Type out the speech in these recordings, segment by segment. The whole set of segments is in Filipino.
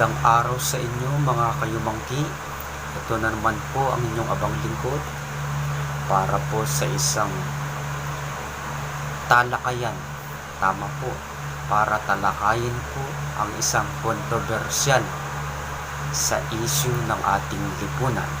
Magandang araw sa inyo mga kayumangki. Ito na naman po ang inyong abang lingkod para po sa isang talakayan. Tama po, para talakayin po ang isang kontrobersyal sa issue ng ating lipunan.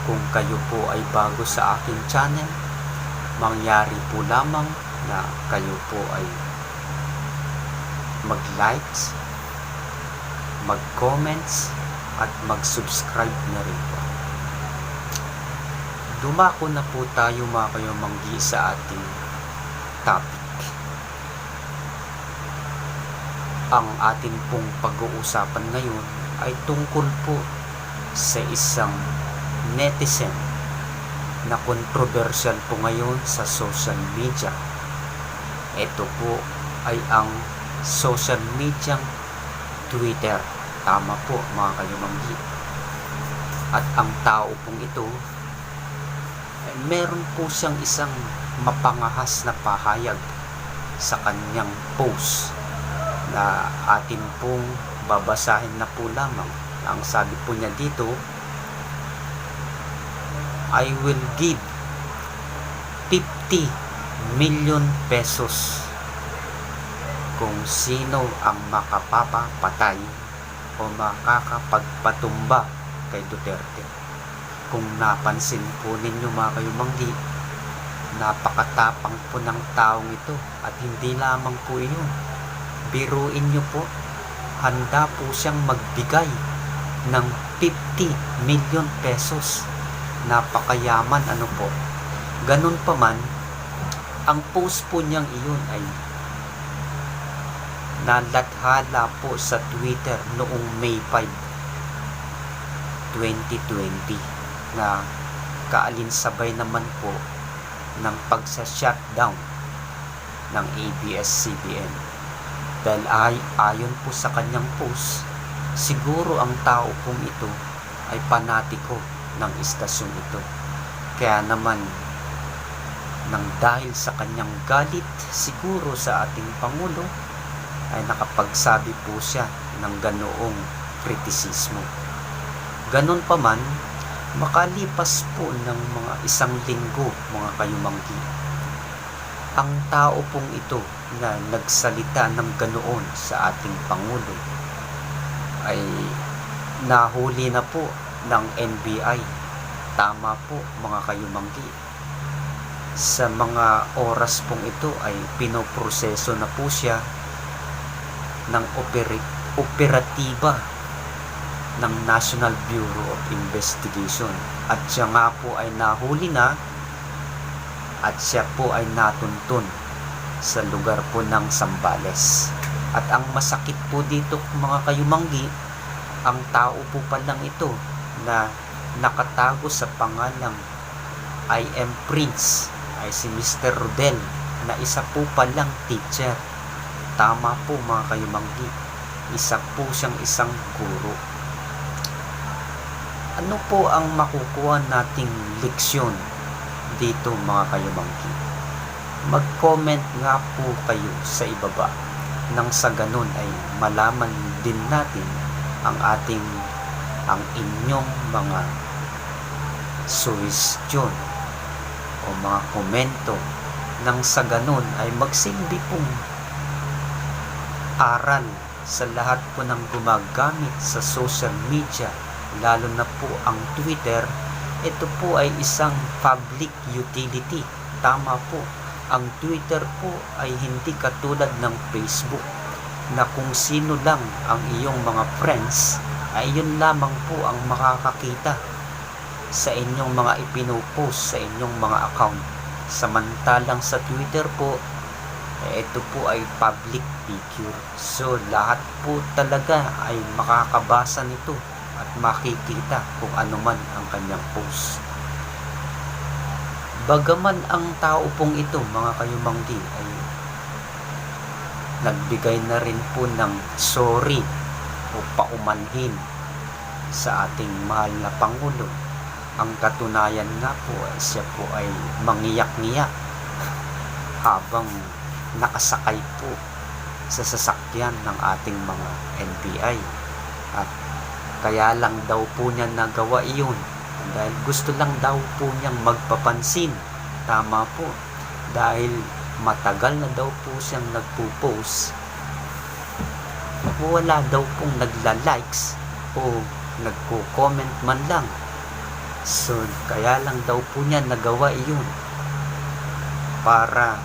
Kung kayo po ay bago sa aking channel, mangyari po lamang na kayo po ay mag-likes, mag-comments at mag-subscribe na rin po. Dumako na po tayo mga kayumanggi sa ating topic. Ang atin pong pag-uusapan ngayon ay tungkol po sa isang netizen na kontrobersyal po ngayon sa social media. Ito po ay ang social media Twitter. Tama po mga kayumanggi. At ang tao pong ito ay meron po siyang isang mapangahas na pahayag sa kanyang post na atin pong babasahin na po lamang. Ang sabi po niya dito, I will give 50 million pesos kung sino ang makapapatay o makakapagpatumba kay Duterte. Kung napansin po ninyo mga kayumanggi, napakatapang po ng taong ito at hindi lamang po iyon. Biruin nyo po, handa po siyang magbigay ng 50 million pesos. Napakayaman ano po. Ganun pa man, ang post po niyang iyon ay nalathala po sa Twitter noong May 5, 2020 na kaalinsabay naman po ng pagsa-shutdown ng ABS-CBN. Dahil ayon po sa kanyang post, siguro ang tao pong ito ay panatiko ng istasyon ito. Kaya naman, nang dahil sa kanyang galit siguro sa ating Pangulo, ay nakapagsabi po siya ng ganoong kritisismo. Ganon pa man, makalipas po ng mga isang linggo mga kayumanggi, ang tao pong ito na nagsalita ng ganoon sa ating Pangulo ay nahuli na po ng NBI. Tama po mga kayumanggi. Sa mga oras pong ito ay pinoproseso na po siya ng operatiba ng National Bureau of Investigation, at siya nga po ay nahuli na at siya po ay natuntun sa lugar po ng Zambales. At ang masakit po dito mga kayumanggi, ang tao po palang ito na nakatago sa pangalang I am Prince ay si Mr. Rodel, na isa po palang teacher. Tama po mga kayumanggi, isa po siyang isang guro. Ano po ang makukuha nating leksyon dito mga kayumanggi? Mag-comment nga po kayo sa ibaba, nang sa ganun ay malaman din natin ang inyong mga suhestyon o mga komento, nang sa ganun ay magsilbi pong aral sa lahat po ng gumagamit sa social media, lalo na po ang Twitter. Ito po ay isang public utility. Tama po, ang Twitter po ay hindi katulad ng Facebook na kung sino lang ang iyong mga friends ay yun lamang po ang makakakita sa inyong mga ipinopost sa inyong mga account. Samantalang sa Twitter po, ito po ay public figure. So lahat po talaga ay makakabasa nito at makikita kung ano man ang kanyang post. Bagaman ang tao pong ito mga kayumanggi ay nagbigay na rin po ng sorry o paumanhin sa ating mahal na Pangulo, ang katunayan nga po ay siya po ay mangiyak-ngiyak habang nakasakay po sa sasakyan ng ating mga NBI. At kaya lang daw po niya nagawa iyon dahil gusto lang daw po niyang magpapansin. Tama po, dahil matagal na daw po siyang nagpo-post, wala daw pong nagla-likes o nagko-comment man lang. So kaya lang daw po niya nagawa iyon para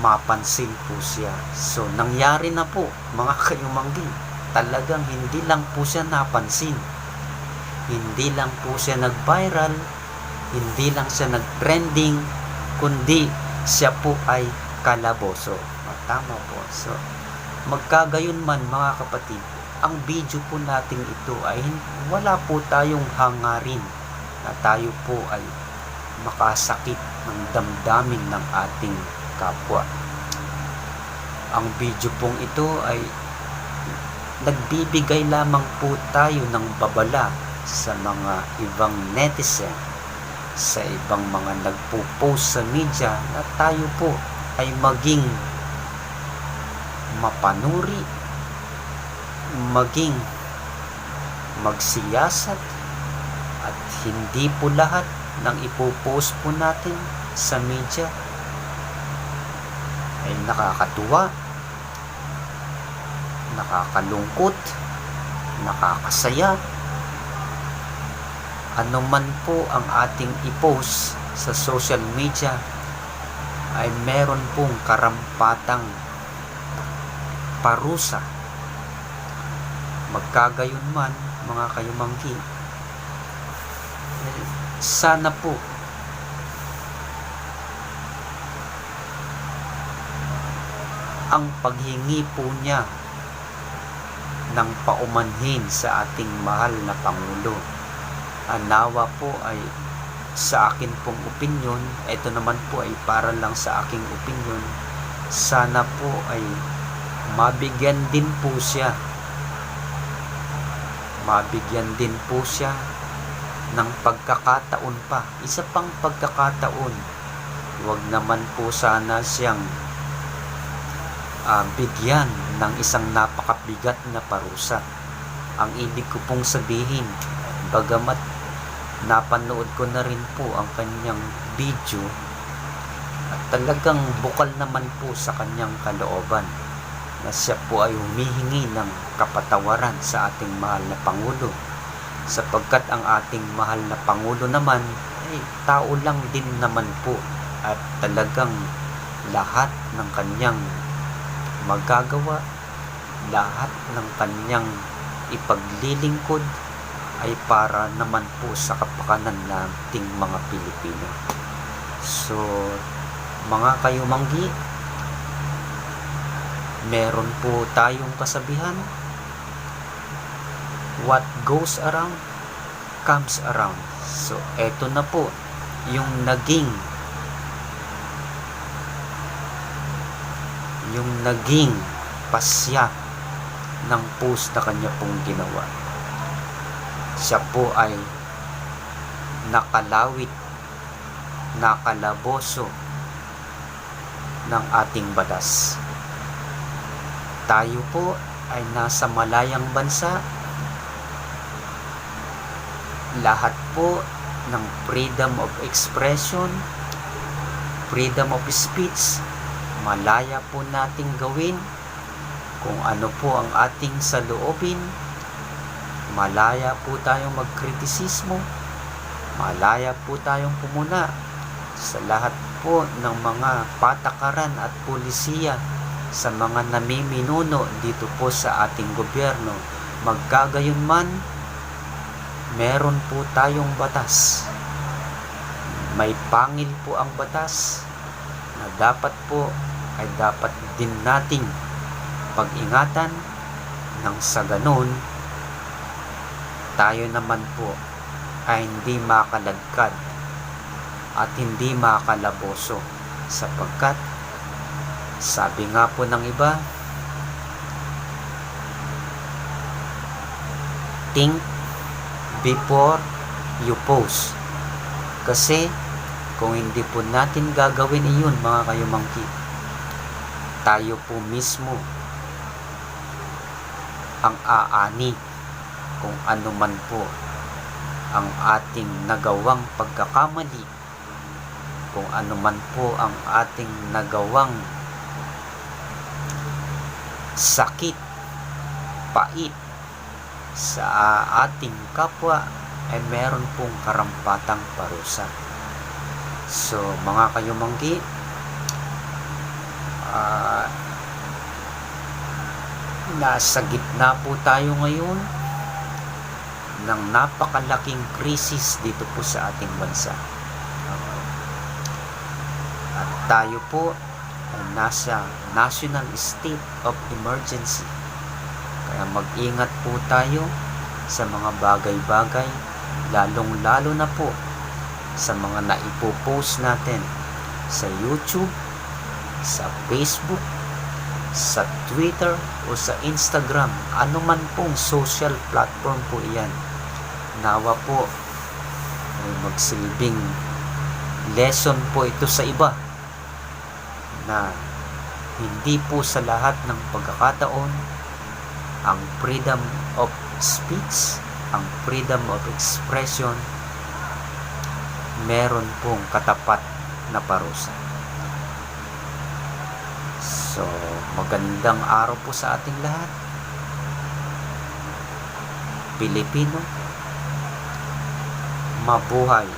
mapansin po siya. So nangyari na po, mga kayumanggi. Talagang hindi lang po siya napansin, hindi lang po siya nag-viral, hindi lang siya nag-trending, kundi siya po ay kalaboso. Tama po. So magkagayon man, mga kapatid, ang video po natin ito ay wala po tayong hangarin na tayo po ay makasakit ng damdamin ng ating kapwa. Ang video pong ito ay nagbibigay lamang po tayo ng babala sa mga ibang netizen, sa ibang mga nagpo-post sa media, na tayo po ay maging mapanuri, maging magsiyasat, at hindi po lahat ng ipopost po natin sa media ay nakakatuwa, nakakalungkot, nakakasaya. Ano man po ang ating i-post sa social media ay meron pong karampatang parusa. Magkagayon man, mga kayumanggi, sana po ang paghingi po niya ng paumanhin sa ating mahal na Pangulo, nawa po ay sa akin pong opinyon, ito naman po ay para lang sa aking opinyon, sana po ay mabigyan din po siya ng pagkakataon pa, isa pang pagkakataon. Huwag naman po sana siyang bigyan ng isang napakabigat na parusa. Ang ibig ko pong sabihin, bagamat napanood ko na rin po ang kanyang video at talagang bukal naman po sa kanyang kalooban na siya po ay humihingi ng kapatawaran sa ating mahal na Pangulo, sapagkat ang ating mahal na Pangulo naman ay tao lang din naman po, at talagang lahat ng kanyang magagawa, lahat ng kanyang ipaglilingkod ay para naman po sa kapakanan nating mga Pilipino. So mga kayumanggi, meron po tayong kasabihan, what goes around comes around. So eto na po yung naging pasya ng post na kanya pong ginawa. Siya po ay nakalawit, nakalaboso ng ating batas. Tayo po ay nasa malayang bansa. Lahat po ng freedom of expression, freedom of speech, malaya po nating gawin. Kung ano po ang ating saloobin, malaya po tayong magkritisismo, malaya po tayong pumuna sa lahat po ng mga patakaran at pulisiya sa mga namiminuno dito po sa ating gobyerno. Magkagayon man, meron po tayong batas. May pangil po ang batas na dapat po ay dapat din nating pag-ingatan, nang sa ganun tayo naman po ay hindi makaladkad at hindi makalaboso, sapagkat sabi nga po ng iba, think before you post. Kasi kung hindi po natin gagawin iyon, mga kayumangki, tayo po mismo ang aani kung ano man po ang ating nagawang pagkakamali, kung ano man po ang ating nagawang sakit, pait sa ating kapwa, ay meron pong karampatang parusa. So mga kayumanggi, nasa gitna po tayo ngayon ng napakalaking krisis dito po sa ating bansa. At tayo po ay nasa national state of emergency. Kaya mag-ingat po tayo sa mga bagay-bagay, lalong-lalo na po sa mga naipopost natin sa YouTube, sa Facebook, sa Twitter o sa Instagram, ano man pong social platform po iyan. Nawa po ay magsilbing lesson po ito sa iba na hindi po sa lahat ng pagkakataon ang freedom of speech, ang freedom of expression meron pong katapat na parusa. So, magandang araw po sa ating lahat. Pilipino, mabuhay